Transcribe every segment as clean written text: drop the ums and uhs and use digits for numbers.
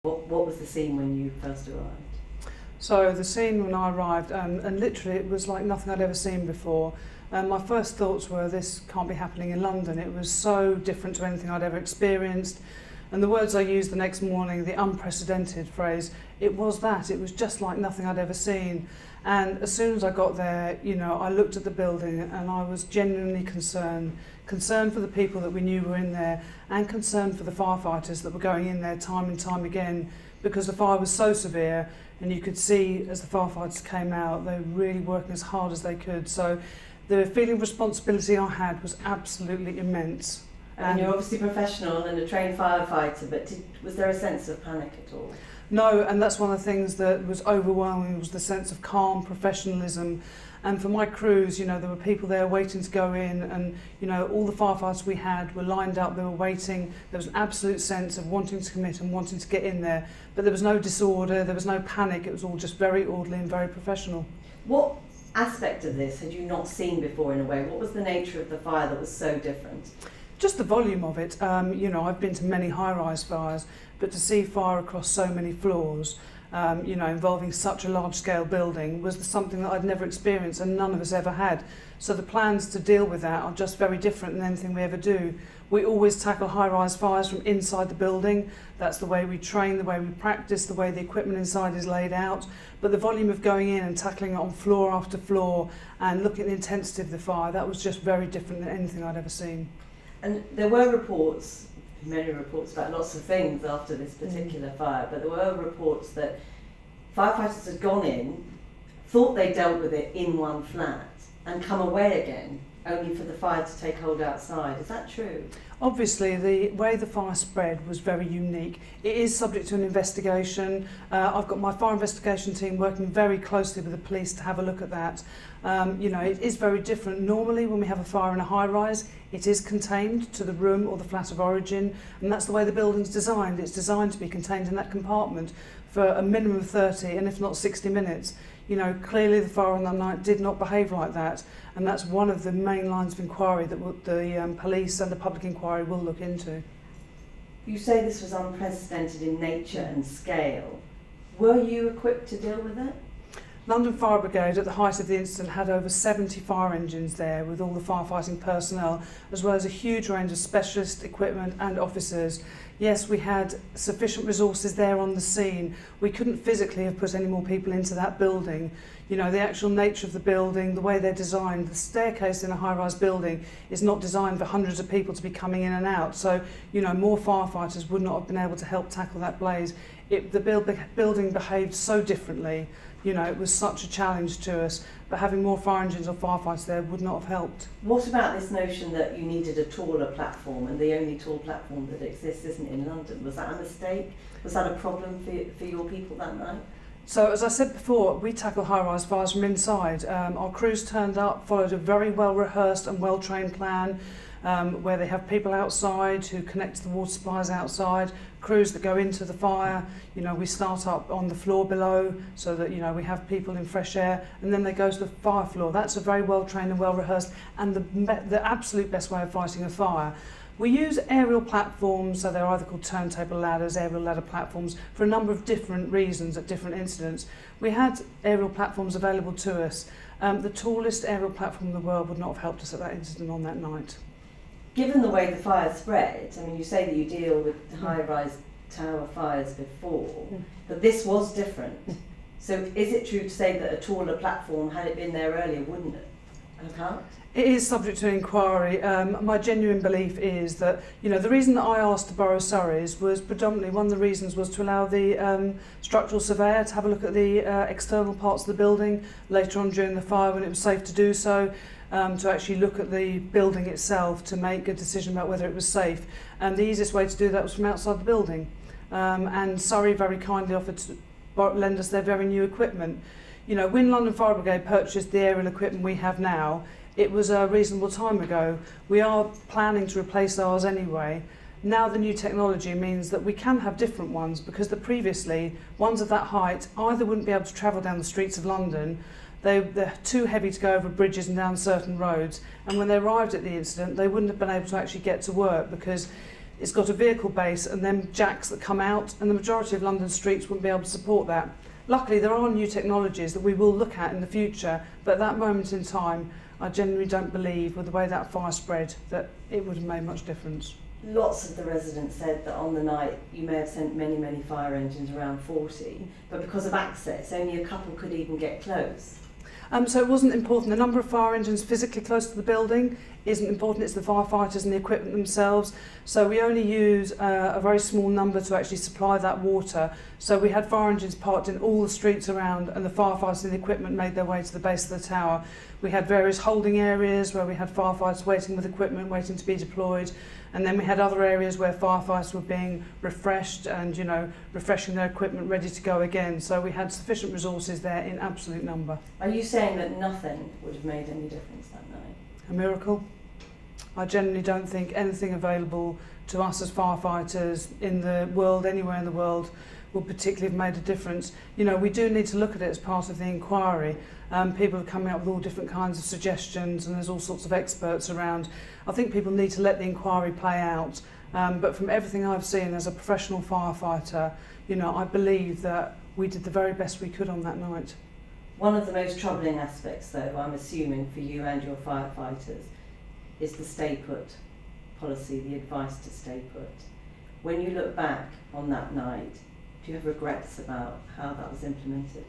What was the scene when you first arrived? So the scene when I arrived, and literally it was like nothing I'd ever seen before. My first thoughts were, this can't be happening in London. It was so different to anything I'd ever experienced. And the words I used the next morning, the unprecedented phrase, it was that. It was just like nothing I'd ever seen. And as soon as I got there, you know, I looked at the building and I was genuinely concerned for the people that we knew were in there, and concerned for the firefighters that were going in there time and time again, because the fire was so severe, and you could see as the firefighters came out, they were really working as hard as they could. So the feeling of responsibility I had was absolutely immense. And you're obviously professional and a trained firefighter, but was there a sense of panic at all? No, and that's one of the things that was overwhelming, was the sense of calm professionalism. And for my crews, you know, there were people there waiting to go in, and, you know, all the firefighters we had were lined up, they were waiting. There was an absolute sense of wanting to commit and wanting to get in there. But there was no disorder, there was no panic, it was all just very orderly and very professional. What aspect of this had you not seen before in a way? What was the nature of the fire that was so different? Just the volume of it. You know, I've been to many high-rise fires, but to see fire across so many floors, you know, involving such a large-scale building, was something that I'd never experienced, and none of us ever had. So the plans to deal with that are just very different than anything we ever do. We always tackle high-rise fires from inside the building. That's the way we train, the way we practice, the way the equipment inside is laid out. But the volume of going in and tackling it on floor after floor and looking at the intensity of the fire, that was just very different than anything I'd ever seen. And there were reports, many reports about lots of things after this particular fire, but there were reports that firefighters had gone in, thought they dealt with it in one flat, and come away again, only for the fire to take hold outside. Is that true? Obviously, the way the fire spread was very unique. It is subject to an investigation. I've got my fire investigation team working very closely with the police to have a look at that. You know, it is very different. Normally, when we have a fire in a high-rise, it is contained to the room or the flat of origin, and that's the way the building's designed. It's designed to be contained in that compartment for a minimum of 30, and if not 60 minutes. You know, clearly the fire on that night did not behave like that, and that's one of the main lines of inquiry that the police and the public inquiry will look into. You say this was unprecedented in nature and scale. Were you equipped to deal with it? London Fire Brigade, at the height of the incident, had over 70 fire engines there with all the firefighting personnel, as well as a huge range of specialist equipment and officers. Yes, we had sufficient resources there on the scene. We couldn't physically have put any more people into that building. You know, the actual nature of the building, the way they're designed, the staircase in a high-rise building is not designed for hundreds of people to be coming in and out. So, you know, more firefighters would not have been able to help tackle that blaze. The building behaved so differently. You know, it was such a challenge to us, but having more fire engines or firefighters there would not have helped. What about this notion that you needed a taller platform, and the only tall platform that exists isn't in London? Was that a mistake? Was that a problem for your people that night? So, as I said before, we tackle high-rise fires from inside. Our crews turned up, followed a very well-rehearsed and well-trained plan, where they have people outside who connect to the water supplies outside, crews that go into the fire. You know, we start up on the floor below so that, you know, we have people in fresh air, and then they go to the fire floor. That's a very well-trained and well-rehearsed, and the absolute best way of fighting a fire. We use aerial platforms, so they're either called turntable ladders, aerial ladder platforms, for a number of different reasons at different incidents. We had aerial platforms available to us. The tallest aerial platform in the world would not have helped us at that incident on that night. Given the way the fire spread, I mean, you say that you deal with high-rise tower fires before, but this was different. So is it true to say that a taller platform, had it been there earlier, wouldn't have helped? It is subject to inquiry. My genuine belief is that, you know, the reason that I asked to borrow Surrey's was predominantly, one of the reasons was to allow the structural surveyor to have a look at the external parts of the building later on during the fire when it was safe to do so. To actually look at the building itself to make a decision about whether it was safe. And the easiest way to do that was from outside the building. And Surrey very kindly offered to lend us their very new equipment. You know, when London Fire Brigade purchased the aerial equipment we have now, it was a reasonable time ago. We are planning to replace ours anyway. Now the new technology means that we can have different ones, because previously, ones of that height either wouldn't be able to travel down the streets of London, they're too heavy to go over bridges and down certain roads, and when they arrived at the incident they wouldn't have been able to actually get to work, because it's got a vehicle base and then jacks that come out, and the majority of London streets wouldn't be able to support that. Luckily, there are new technologies that we will look at in the future, but at that moment in time, I genuinely don't believe, with the way that fire spread, that it would have made much difference. Lots of the residents said that on the night you may have sent many, many fire engines, around 40, but because of access, only a couple could even get close. So it wasn't important. The number of fire engines physically close to the building isn't important. It's the firefighters and the equipment themselves. So we only use a very small number to actually supply that water. So we had fire engines parked in all the streets around, and the firefighters and the equipment made their way to the base of the tower. We had various holding areas where we had firefighters waiting with equipment, waiting to be deployed. And then we had other areas where firefighters were being refreshed and, refreshing their equipment ready to go again. So we had sufficient resources there in absolute number. Are you saying that nothing would have made any difference that night? A miracle? I generally don't think anything available to us as firefighters in the world, anywhere in the world, would particularly have made a difference. We do need to look at it as part of the inquiry. People are coming up with all different kinds of suggestions, and there's all sorts of experts around. I think people need to let the inquiry play out. But from everything I've seen as a professional firefighter, I believe that we did the very best we could on that night. One of the most troubling aspects, though, I'm assuming for you and your firefighters, is the stay put policy, the advice to stay put. When you look back on that night, do you have regrets about how that was implemented?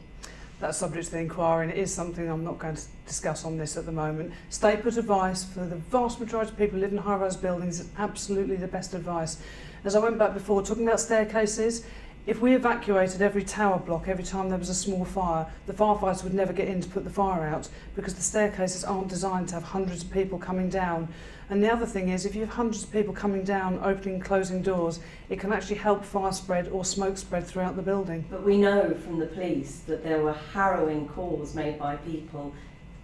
That's subject to the inquiry, and it is something I'm not going to discuss on this at the moment. Stay put advice for the vast majority of people who live in high-rise buildings is absolutely the best advice. As I went back before, talking about staircases, if we evacuated every tower block every time there was a small fire, the firefighters would never get in to put the fire out because the staircases aren't designed to have hundreds of people coming down. And the other thing is, if you have hundreds of people coming down, opening and closing doors, it can actually help fire spread or smoke spread throughout the building. But we know from the police that there were harrowing calls made by people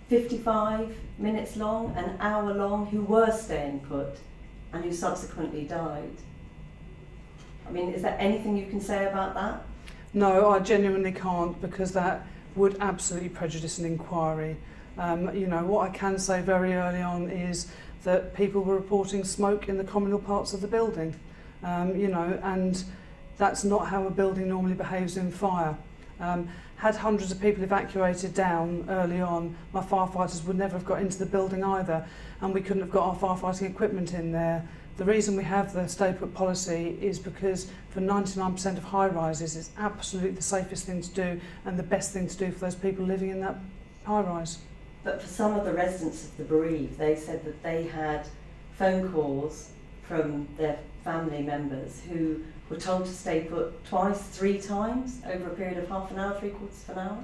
55 minutes long, an hour long, who were staying put and who subsequently died. I mean, is there anything you can say about that? No, I genuinely can't, because that would absolutely prejudice an inquiry. What I can say very early on is that people were reporting smoke in the communal parts of the building, and that's not how a building normally behaves in fire. Had hundreds of people evacuated down early on, my firefighters would never have got into the building either, and we couldn't have got our firefighting equipment in there. The reason we have the stay put policy is because for 99% of high rises, it's absolutely the safest thing to do and the best thing to do for those people living in that high rise. But for some of the residents of the bereaved, they said that they had phone calls from their family members who were told to stay put twice, 3 times over a period of half an hour, 3/4 of an hour.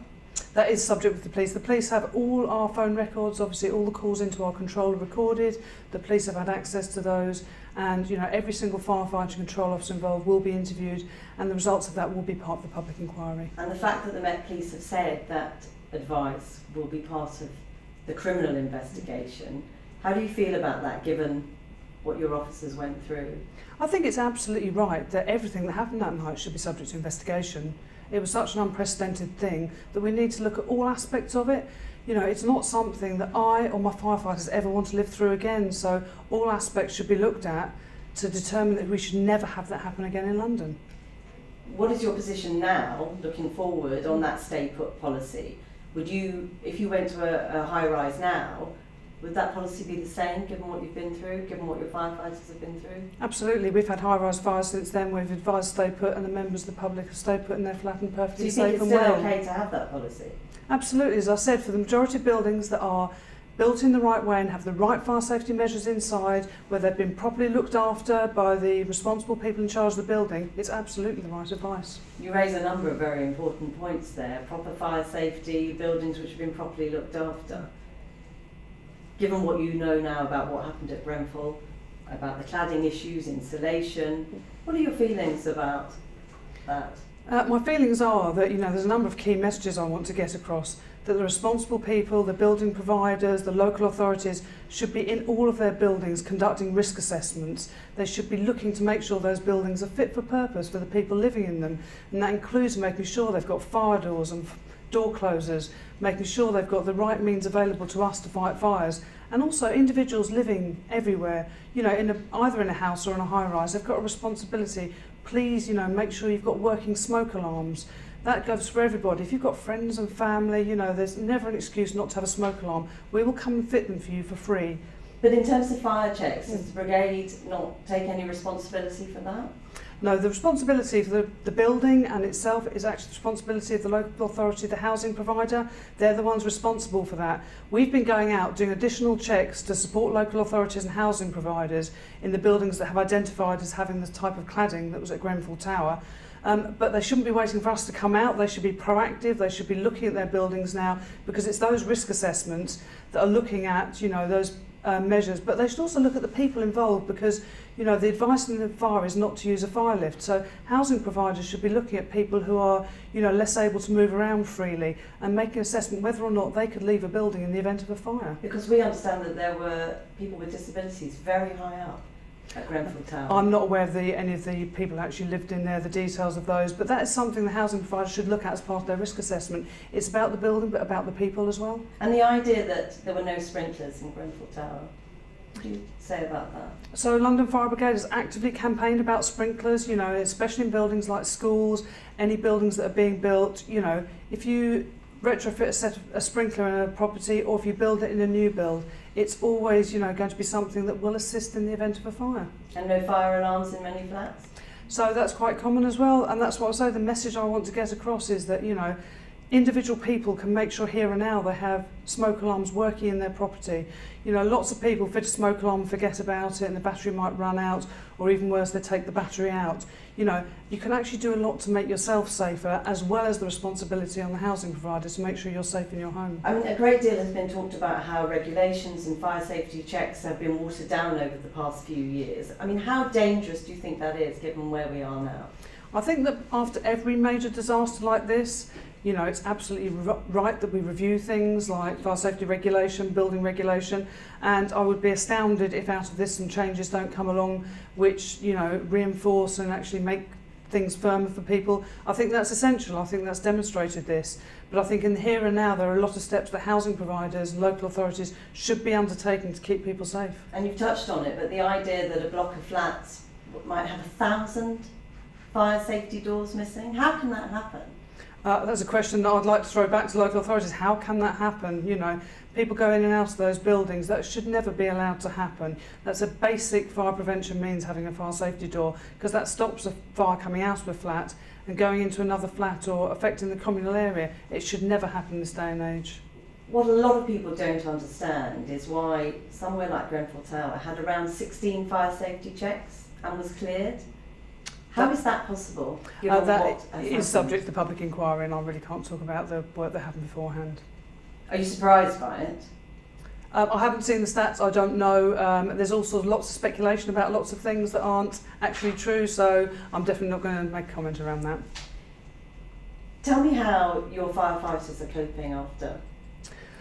That is subject with the police. The police have all our phone records, obviously all the calls into our control are recorded. The police have had access to those, and every single firefighter and control officer involved will be interviewed, and the results of that will be part of the public inquiry. And the fact that the Met Police have said that advice will be part of the criminal investigation, how do you feel about that, given what your officers went through? I think it's absolutely right that everything that happened that night should be subject to investigation. It was such an unprecedented thing that we need to look at all aspects of it. It's not something that I or my firefighters ever want to live through again, so all aspects should be looked at to determine that we should never have that happen again in London. What is your position now, looking forward, on that stay put policy? Would you, if you went to a high rise now, would that policy be the same, given what you've been through, given what your firefighters have been through? Absolutely. We've had high-rise fires since then. We've advised stay put, and the members of the public have stayed put in their flat and perfectly safe and well. Do you think it's still okay to have that policy? Absolutely. As I said, for the majority of buildings that are built in the right way and have the right fire safety measures inside, where they've been properly looked after by the responsible people in charge of the building, it's absolutely the right advice. You raise a number of very important points there. Proper fire safety, buildings which have been properly looked after. Given what you know now about what happened at Grenfell, about the cladding issues, insulation, what are your feelings about that? My feelings are that there's a number of key messages I want to get across. That the responsible people, the building providers, the local authorities should be in all of their buildings conducting risk assessments. They should be looking to make sure those buildings are fit for purpose for the people living in them, and that includes making sure they've got fire doors and door closers, making sure they've got the right means available to us to fight fires. And also individuals living everywhere, you know, either in a house or in a high-rise, they've got a responsibility. Please, you know, make sure you've got working smoke alarms. That goes for everybody. If you've got friends and family, you know, there's never an excuse not to have a smoke alarm. We will come and fit them for you for free. But in terms of fire checks, does the brigade not take any responsibility for that? No, the responsibility for the building and itself is actually the responsibility of the local authority, the housing provider. They're the ones responsible for that. We've been going out doing additional checks to support local authorities and housing providers in the buildings that have identified as having the type of cladding that was at Grenfell Tower. But they shouldn't be waiting for us to come out. They should be proactive. They should be looking at their buildings now, because it's those risk assessments that are looking at, you know, those measures. But they should also look at the people involved, because, you know, the advice in the fire is not to use a fire lift. So housing providers should be looking at people who are, you know, less able to move around freely and make an assessment whether or not they could leave a building in the event of a fire. Because we understand that there were people with disabilities very high up at Grenfell Tower. I'm not aware of any of the people who actually lived in there, the details of those, but that is something the housing provider should look at as part of their risk assessment. It's about the building, but about the people as well. And the idea that there were no sprinklers in Grenfell Tower, what do you say about that? So London Fire Brigade has actively campaigned about sprinklers, you know, especially in buildings like schools, any buildings that are being built. You know, if you retrofit a sprinkler in a property, or if you build it in a new build, it's always, you know, going to be something that will assist in the event of a fire. And no fire alarms in many flats? So that's quite common as well, and that's what I say, the message I want to get across is that, you know, individual people can make sure here and now they have smoke alarms working in their property. You know, lots of people fit a smoke alarm and forget about it, and the battery might run out, or even worse, they take the battery out. You know, you can actually do a lot to make yourself safer, as well as the responsibility on the housing provider to make sure you're safe in your home. I mean, a great deal has been talked about how regulations and fire safety checks have been watered down over the past few years. I mean, how dangerous do you think that is, given where we are now? I think that after every major disaster like this, you know, it's absolutely right that we review things like fire safety regulation, building regulation, and I would be astounded if out of this some changes don't come along which, you know, reinforce and actually make things firmer for people. I think that's essential. I think that's demonstrated this. But I think in the here and now there are a lot of steps that housing providers and local authorities should be undertaking to keep people safe. And you've touched on it, but the idea that a block of flats might have 1,000 fire safety doors missing, how can that happen? That's a question that I'd like to throw back to local authorities. How can that happen? You know, people go in and out of those buildings. That should never be allowed to happen. That's a basic fire prevention means, having a fire safety door, because that stops a fire coming out of a flat and going into another flat or affecting the communal area. It should never happen in this day and age. What a lot of people don't understand is why somewhere like Grenfell Tower had around 16 fire safety checks and was cleared. How is that possible? That is subject to the public inquiry, and I really can't talk about the work that happened beforehand. Are you surprised by it? I haven't seen the stats, I don't know. There's also lots of speculation about lots of things that aren't actually true, so I'm definitely not going to make a comment around that. Tell me how your firefighters are coping after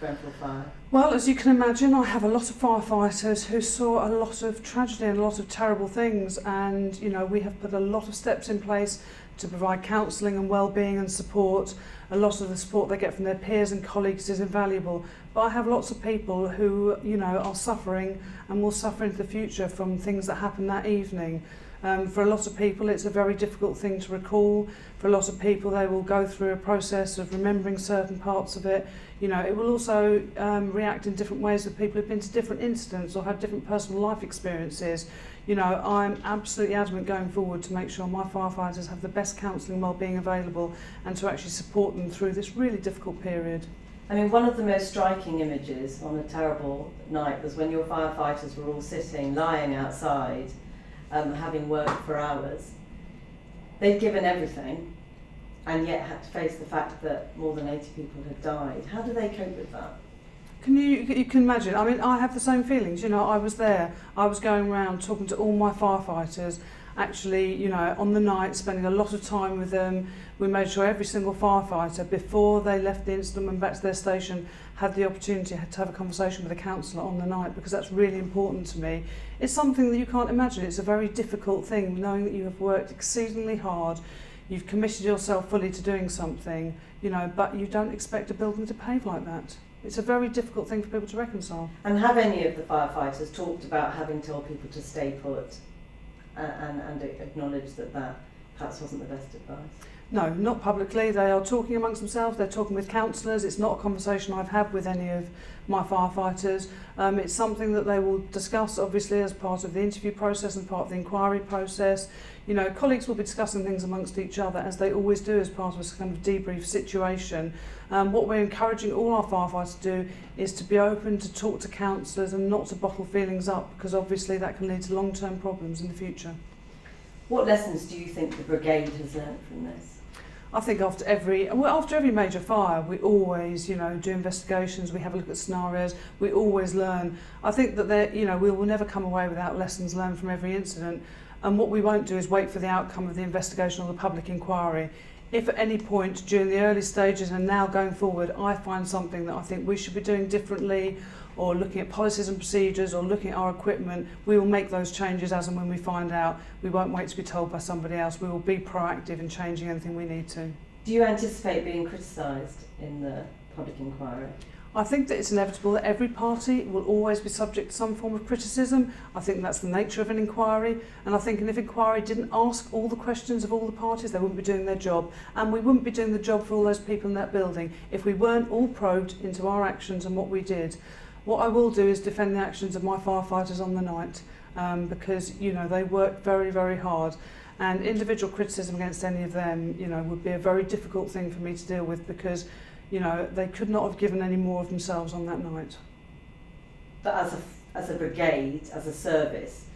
Grenfell Fire. Well, as you can imagine, I have a lot of firefighters who saw a lot of tragedy and a lot of terrible things, and, you know, we have put a lot of steps in place to provide counselling and well-being and support. A lot of the support they get from their peers and colleagues is invaluable, but I have lots of people who, you know, are suffering and will suffer into the future from things that happened that evening. For a lot of people, it's a very difficult thing to recall. For a lot of people, they will go through a process of remembering certain parts of it. You know, it will also react in different ways with people who've been to different incidents or had different personal life experiences. You know, I'm absolutely adamant going forward to make sure my firefighters have the best counselling and well-being available, and to actually support them through this really difficult period. I mean, one of the most striking images on a terrible night was when your firefighters were all sitting, lying outside, having worked for hours. They'd given everything, and yet had to face the fact that more than 80 people had died. How do they cope with that? You can imagine. I mean, I have the same feelings. You know, I was there. I was going around talking to all my firefighters, actually, you know, on the night, spending a lot of time with them. We made sure every single firefighter, before they left the incident and went back to their station, had the opportunity to have a conversation with a counsellor on the night, because that's really important to me. It's something that you can't imagine. It's a very difficult thing, knowing that you have worked exceedingly hard. you've committed yourself fully to doing something, you know, but you don't expect a building to behave like that. It's a very difficult thing for people to reconcile. And have any of the firefighters talked about having told people to stay put and acknowledge that perhaps wasn't the best advice? No, not publicly. They are talking amongst themselves. They're talking with councillors. It's not a conversation I've had with any of my firefighters. It's something that they will discuss, obviously, as part of the interview process and part of the inquiry process. You know, colleagues will be discussing things amongst each other, as they always do as part of a kind of debrief situation. What we're encouraging all our firefighters to do is to be open to talk to councillors and not to bottle feelings up, because obviously that can lead to long-term problems in the future. What lessons do you think the brigade has learned from this? I think after every major fire, we always, you know, do investigations. We have a look at scenarios. We always learn. I think that we will never come away without lessons learned from every incident. And what we won't do is wait for the outcome of the investigation or the public inquiry. If at any point during the early stages and now going forward, I find something that I think we should be doing differently, or looking at policies and procedures, or looking at our equipment, we will make those changes as and when we find out. We won't wait to be told by somebody else. We will be proactive in changing anything we need to. Do you anticipate being criticised in the public inquiry? I think that it's inevitable that every party will always be subject to some form of criticism. I think that's the nature of an inquiry, and I think if inquiry didn't ask all the questions of all the parties, they wouldn't be doing their job, and we wouldn't be doing the job for all those people in that building if we weren't all probed into our actions and what we did. What I will do is defend the actions of my firefighters on the night, because, you know, they work very, very hard, and individual criticism against any of them, you know, would be a very difficult thing for me to deal with, because, you know, they could not have given any more of themselves on that night. But as a brigade, as a service,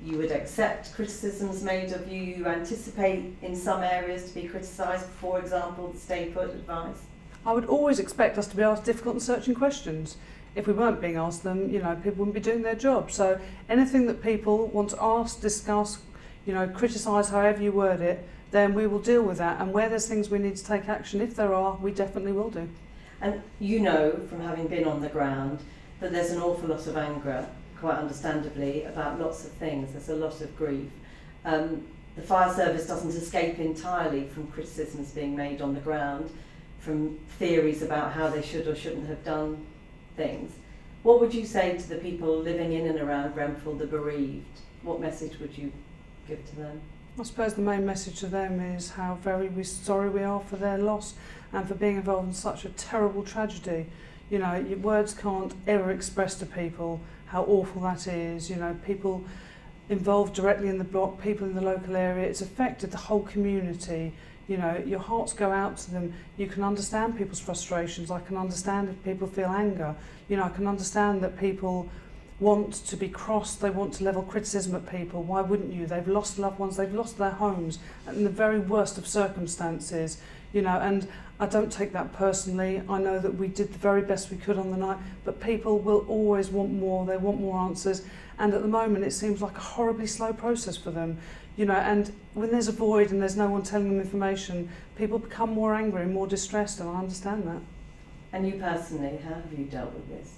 you would accept criticisms made of you. You anticipate in some areas to be criticised, for example, the stay put advice? I would always expect us to be asked difficult and searching questions. If we weren't being asked them, you know, people wouldn't be doing their job. So anything that people want to ask, discuss, you know, criticise, however you word it, then we will deal with that. And where there's things we need to take action, if there are, we definitely will do. And you know, from having been on the ground, that there's an awful lot of anger, quite understandably, about lots of things. There's a lot of grief. The fire service doesn't escape entirely from criticisms being made on the ground, from theories about how they should or shouldn't have done things. What would you say to the people living in and around Grenfell, the bereaved? What message would you give to them? I suppose the main message to them is how very sorry we are for their loss and for being involved in such a terrible tragedy. You know, your words can't ever express to people how awful that is. You know, people involved directly in the block, people in the local area, it's affected the whole community. You know, your hearts go out to them. You can understand people's frustrations. I can understand if people feel anger. You know, I can understand that people want to be cross, they want to level criticism at people. Why wouldn't you? They've lost loved ones, they've lost their homes, in the very worst of circumstances. You know, and I don't take that personally. I know that we did the very best we could on the night, but people will always want more. They want more answers. And at the moment, it seems like a horribly slow process for them. You know, and when there's a void and there's no one telling them information, people become more angry and more distressed, and I understand that. And you personally, how have you dealt with this?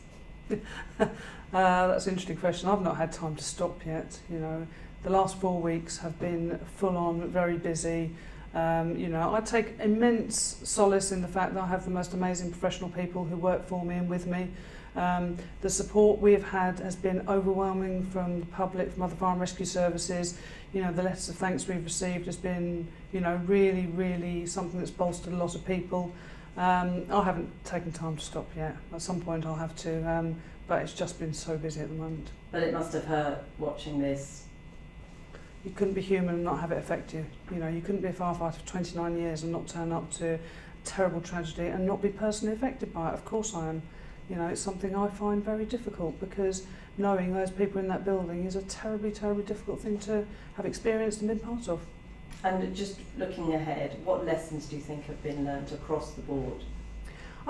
That's an interesting question. I've not had time to stop yet. You know, the last 4 weeks have been full on, very busy. You know, I take immense solace in the fact that I have the most amazing professional people who work for me and with me. The support we have had has been overwhelming from the public, from other fire and rescue services. You know, the letters of thanks we've received has been, you know, really, really something that's bolstered a lot of people. I haven't taken time to stop yet. At some point I'll have to, but it's just been so busy at the moment. But it must have hurt watching this. You couldn't be human and not have it affect you. You know, you couldn't be a firefighter for 29 years and not turn up to a terrible tragedy and not be personally affected by it. Of course I am. You know, it's something I find very difficult, because knowing those people in that building is a terribly, terribly difficult thing to have experienced and been part of. And just looking ahead, what lessons do you think have been learnt across the board?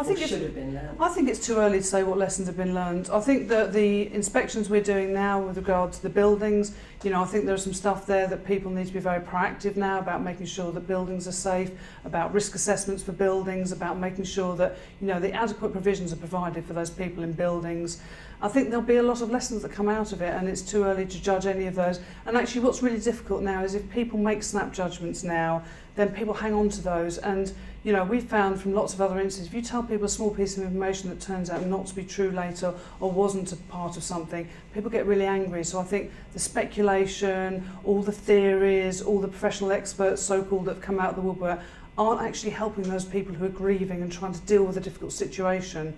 I think or it's- should have been learned? I think it's too early to say what lessons have been learned. I think that the inspections we're doing now with regard to the buildings, you know, I think there's some stuff there that people need to be very proactive now about making sure that buildings are safe, about risk assessments for buildings, about making sure that, you know, the adequate provisions are provided for those people in buildings. I think there'll be a lot of lessons that come out of it, and it's too early to judge any of those. And actually what's really difficult now is if people make snap judgments now, then people hang on to those. And you know, we've found from lots of other instances, if you tell people a small piece of information that turns out not to be true later or wasn't a part of something, people get really angry. So I think the speculation, all the theories, all the professional experts, so-called, that have come out of the woodwork aren't actually helping those people who are grieving and trying to deal with a difficult situation.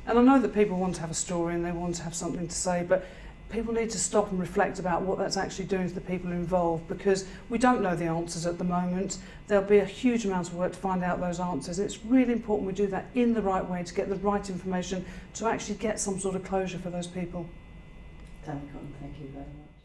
And I know that people want to have a story and they want to have something to say, but people need to stop and reflect about what that's actually doing to the people involved, because we don't know the answers at the moment. There'll be a huge amount of work to find out those answers. It's really important we do that in the right way to get the right information to actually get some sort of closure for those people. Tammy Cotton, thank you very much.